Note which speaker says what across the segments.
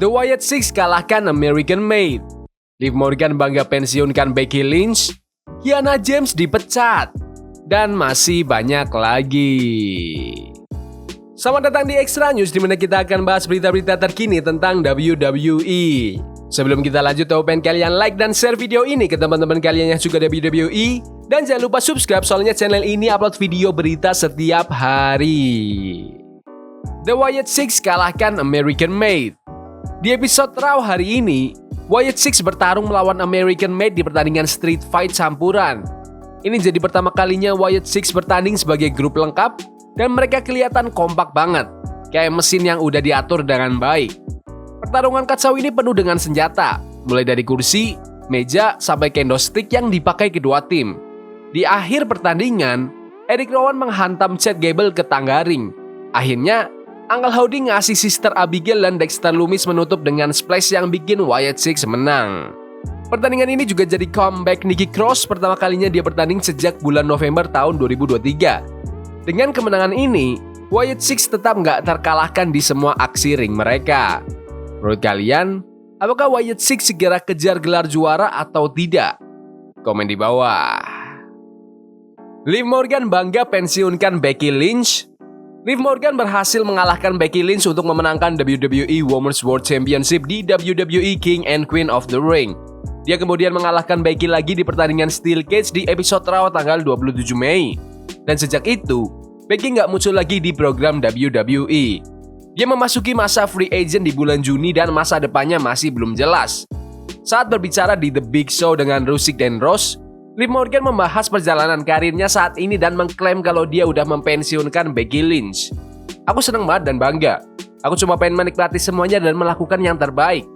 Speaker 1: The Wyatt Six kalahkan American Made. Liv Morgan bangga pensiunkan Becky Lynch. Kiana James dipecat. Dan masih banyak lagi. Selamat datang di Extra News, di mana kita akan bahas berita-berita terkini tentang WWE. Sebelum kita lanjut, aku pengen kalian like dan share video ini ke teman-teman kalian yang suka WWE. Dan jangan lupa subscribe, soalnya channel ini upload video berita setiap hari. The Wyatt Six kalahkan American Made. Di episode Raw hari ini, Wyatt Six bertarung melawan American Made di pertandingan street fight campuran. Ini jadi pertama kalinya Wyatt Six bertanding sebagai grup lengkap, dan mereka kelihatan kompak banget, kayak mesin yang udah diatur dengan baik. Pertarungan kacau ini penuh dengan senjata, mulai dari kursi, meja, sampai candlestick yang dipakai kedua tim. Di akhir pertandingan, Eric Rowan menghantam Chad Gable ke tangga ring. Akhirnya, Uncle Howdy ngasih Sister Abigail dan Dexter Lumis menutup dengan splash yang bikin Wyatt Six menang. Pertandingan ini juga jadi comeback Nikki Cross, pertama kalinya dia bertanding sejak bulan November tahun 2023. Dengan kemenangan ini, Wyatt Six tetap nggak terkalahkan di semua aksi ring mereka. Menurut kalian, apakah Wyatt Six segera kejar gelar juara atau tidak? Komen di bawah. Liv Morgan bangga pensiunkan Becky Lynch. Liv Morgan berhasil mengalahkan Becky Lynch untuk memenangkan WWE Women's World Championship di WWE King and Queen of the Ring. Dia kemudian mengalahkan Becky lagi di pertandingan Steel Cage di episode Raw tanggal 27 Mei. Dan sejak itu, Becky nggak muncul lagi di program WWE. Dia memasuki masa free agent di bulan Juni dan masa depannya masih belum jelas. Saat berbicara di The Big Show dengan Rusev dan Ross, Liv Morgan membahas perjalanan karirnya saat ini dan mengklaim kalau dia udah mempensiunkan Becky Lynch. Aku senang banget dan bangga. Aku cuma pengen menikmati semuanya dan melakukan yang terbaik.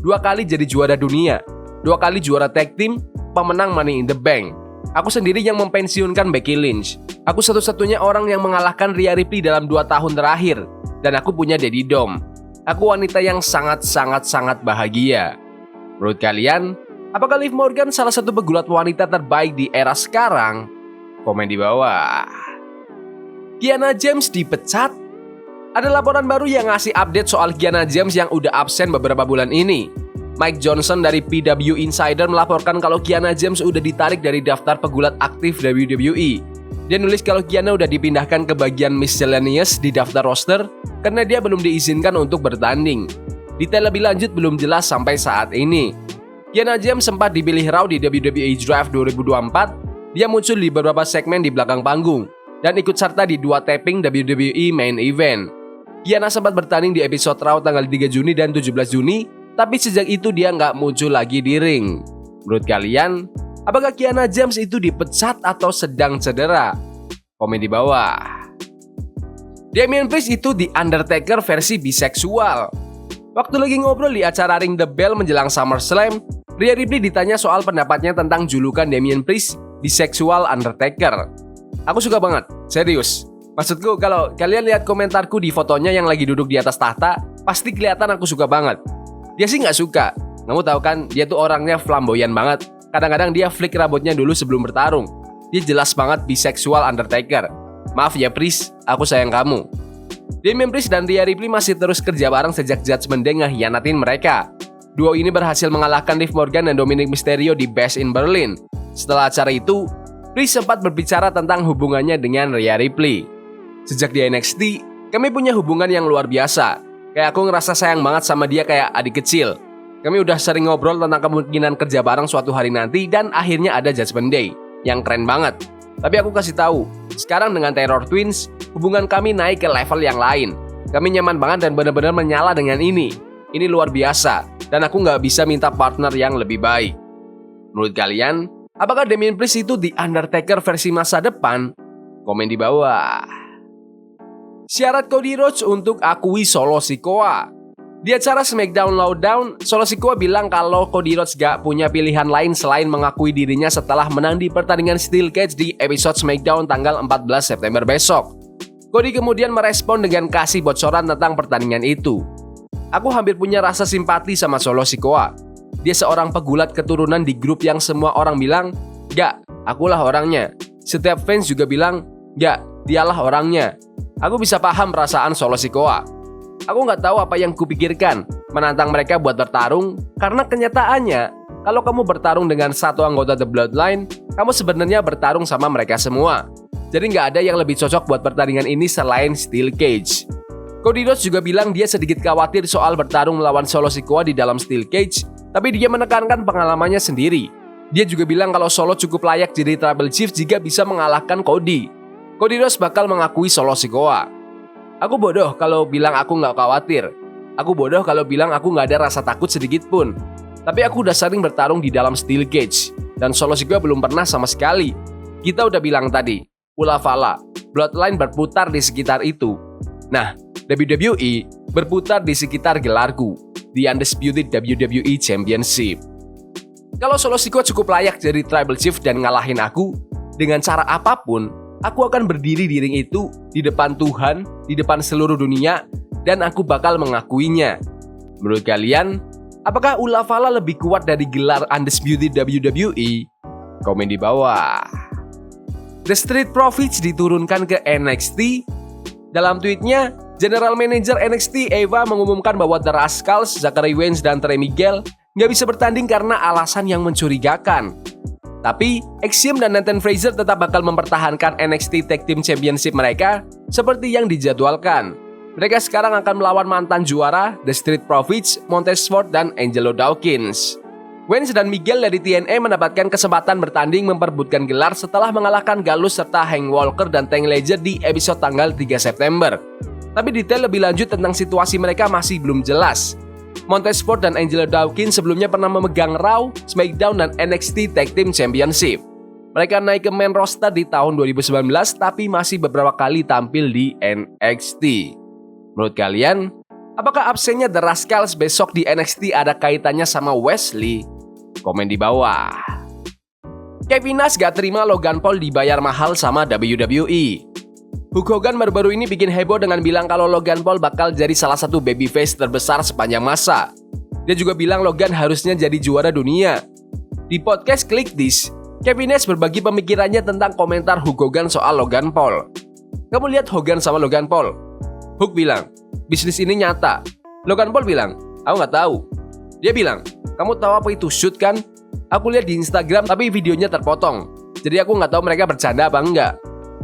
Speaker 1: 2 kali jadi juara dunia, 2 kali juara tag team, pemenang Money in the Bank. Aku sendiri yang mempensiunkan Becky Lynch. Aku satu-satunya orang yang mengalahkan Rhea Ripley dalam 2 tahun terakhir. Dan aku punya Daddy Dom. Aku wanita yang sangat bahagia. Menurut kalian, apakah Liv Morgan salah satu pegulat wanita terbaik di era sekarang? Komen di bawah. Kiana James dipecat? Ada laporan baru yang ngasih update soal Kiana James yang udah absen beberapa bulan ini. Mike Johnson dari PW Insider melaporkan kalau Kiana James udah ditarik dari daftar pegulat aktif WWE. Dia nulis kalau Kiana udah dipindahkan ke bagian miscellaneous di daftar roster karena dia belum diizinkan untuk bertanding. Detail lebih lanjut belum jelas sampai saat ini. Kiana James sempat dipilih Raw di WWE Draft 2024. Dia muncul di beberapa segmen di belakang panggung dan ikut serta di 2 taping WWE Main Event. Kiana sempat bertanding di episode Raw tanggal 3 Juni dan 17 Juni, tapi sejak itu dia nggak muncul lagi di ring. Menurut kalian, apakah Kiana James itu dipecat atau sedang cedera? Komen di bawah. Damian Priest itu The Undertaker versi biseksual. Waktu lagi ngobrol di acara Ring the Bell menjelang SummerSlam, Rhea Ripley ditanya soal pendapatnya tentang julukan Damian Priest biseksual Undertaker. Aku suka banget, serius. Maksudku kalau kalian lihat komentarku di fotonya yang lagi duduk di atas tahta, pasti kelihatan aku suka banget. Dia sih nggak suka. Kamu tahu kan, dia tuh orangnya flamboyan banget. Kadang-kadang dia flick rambutnya dulu sebelum bertarung. Dia jelas banget biseksual Undertaker. Maaf ya Priest, aku sayang kamu. Damian Priest dan Rhea Ripley masih terus kerja bareng sejak Judgment Day ngehianatin mereka. Duo ini berhasil mengalahkan Liv Morgan dan Dominic Mysterio di Bash in Berlin. Setelah acara itu, Priest sempat berbicara tentang hubungannya dengan Rhea Ripley. Sejak di NXT, kami punya hubungan yang luar biasa. Kayak aku ngerasa sayang banget sama dia kayak adik kecil. Kami udah sering ngobrol tentang kemungkinan kerja bareng suatu hari nanti dan akhirnya ada Judgment Day. Yang keren banget. Tapi aku kasih tahu, sekarang dengan Terror Twins, hubungan kami naik ke level yang lain. Kami nyaman banget dan benar-benar menyala dengan ini. Ini luar biasa, dan aku nggak bisa minta partner yang lebih baik. Menurut kalian, apakah Damian Priest itu The Undertaker versi masa depan? Komen di bawah. Syarat Cody Rhodes untuk akui Solo Sikoa. Di acara SmackDown Lowdown, Solo Sikoa bilang kalau Cody Rhodes gak punya pilihan lain selain mengakui dirinya setelah menang di pertandingan Steel Cage di episode SmackDown tanggal 14 September besok. Cody kemudian merespon dengan kasih bocoran tentang pertandingan itu. Aku hampir punya rasa simpati sama Solo Sikoa. Dia seorang pegulat keturunan di grup yang semua orang bilang, "Gak, akulah orangnya." Setiap fans juga bilang, "Gak, dialah orangnya." Aku bisa paham perasaan Solo Sikoa. Aku nggak tahu apa yang kupikirkan, menantang mereka buat bertarung, karena kenyataannya, kalau kamu bertarung dengan satu anggota The Bloodline, kamu sebenarnya bertarung sama mereka semua. Jadi nggak ada yang lebih cocok buat pertandingan ini selain Steel Cage. Cody Rhodes juga bilang dia sedikit khawatir soal bertarung melawan Solo Sikoa di dalam Steel Cage, tapi dia menekankan pengalamannya sendiri. Dia juga bilang kalau Solo cukup layak jadi Tribal Chief jika bisa mengalahkan Cody. Cody Rhodes bakal mengakui Solo Sikoa. Aku bodoh kalau bilang aku nggak khawatir. Aku bodoh kalau bilang aku nggak ada rasa takut sedikit pun. Tapi aku udah sering bertarung di dalam Steel Cage, dan Solo Sikoa belum pernah sama sekali. Kita udah bilang tadi, Ulavala, Bloodline berputar di sekitar itu. Nah, WWE berputar di sekitar gelarku, The Undisputed WWE Championship. Kalau Solo Sikoa cukup layak jadi Tribal Chief dan ngalahin aku, dengan cara apapun, aku akan berdiri di ring itu di depan Tuhan, di depan seluruh dunia, dan aku bakal mengakuinya. Menurut kalian, apakah Ulavala lebih kuat dari gelar Undisputed WWE? Komen di bawah. The Street Profits diturunkan ke NXT. Dalam tweetnya, General Manager NXT Eva mengumumkan bahwa The Rascals, Zachary Wentz, dan Trey Miguel nggak bisa bertanding karena alasan yang mencurigakan. Tapi, Axiom dan Nathan Frazer tetap bakal mempertahankan NXT Tag Team Championship mereka seperti yang dijadwalkan. Mereka sekarang akan melawan mantan juara The Street Profits, Montez Ford, dan Angelo Dawkins. Wentz dan Miguel dari TNA mendapatkan kesempatan bertanding memperebutkan gelar setelah mengalahkan Gallus serta Hank Walker dan Tank Ledger di episode tanggal 3 September. Tapi detail lebih lanjut tentang situasi mereka masih belum jelas. Montez Ford dan Angelo Dawkins sebelumnya pernah memegang Raw, SmackDown, dan NXT Tag Team Championship. Mereka naik ke main roster di tahun 2019 tapi masih beberapa kali tampil di NXT. Menurut kalian, apakah absennya The Rascals besok di NXT ada kaitannya sama Wesley? Komen di bawah. Kevin Nash gak terima Logan Paul dibayar mahal sama WWE. Hulk Hogan baru-baru ini bikin heboh dengan bilang kalau Logan Paul bakal jadi salah satu babyface terbesar sepanjang masa. Dia juga bilang Logan harusnya jadi juara dunia. Di podcast Click This, Kevin Nash berbagi pemikirannya tentang komentar Hulk Hogan soal Logan Paul. Kamu lihat Hogan sama Logan Paul? Hulk bilang, bisnis ini nyata. Logan Paul bilang, aku nggak tahu. Dia bilang, kamu tahu apa itu shoot kan? Aku lihat di Instagram tapi videonya terpotong. Jadi aku nggak tahu mereka bercanda apa enggak.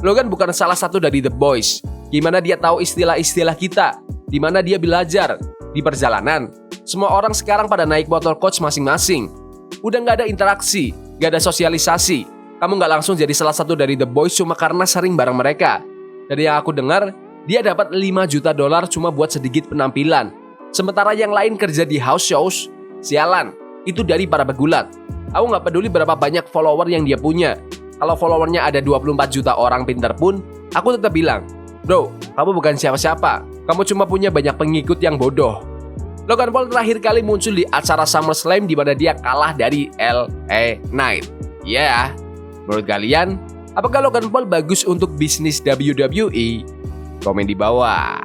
Speaker 1: Logan bukan salah satu dari The Boys. Gimana dia tahu istilah-istilah kita? Di mana dia belajar? Di perjalanan. Semua orang sekarang pada naik motor coach masing-masing. Udah nggak ada interaksi, nggak ada sosialisasi. Kamu nggak langsung jadi salah satu dari The Boys cuma karena sering bareng mereka. Dari yang aku dengar, dia dapat $5 juta cuma buat sedikit penampilan. Sementara yang lain kerja di house shows. Sialan, itu dari para pegulat. Aku nggak peduli berapa banyak follower yang dia punya. Kalau followernya ada 24 juta orang pintar pun, aku tetap bilang, bro, kamu bukan siapa-siapa. Kamu cuma punya banyak pengikut yang bodoh. Logan Paul terakhir kali muncul di acara SummerSlam di mana dia kalah dari LA Knight. Ya, menurut kalian, apakah Logan Paul bagus untuk bisnis WWE? Komen di bawah.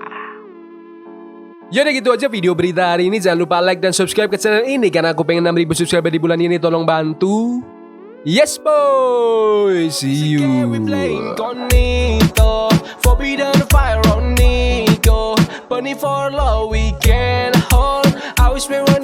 Speaker 1: Yaudah gitu aja video berita hari ini. Jangan lupa like dan subscribe ke channel ini karena aku pengen 6.000 subscriber di bulan ini. Tolong bantu. Yes boy, see you. Forbidden fire on Nico, bunny for love we can hold. I wish we were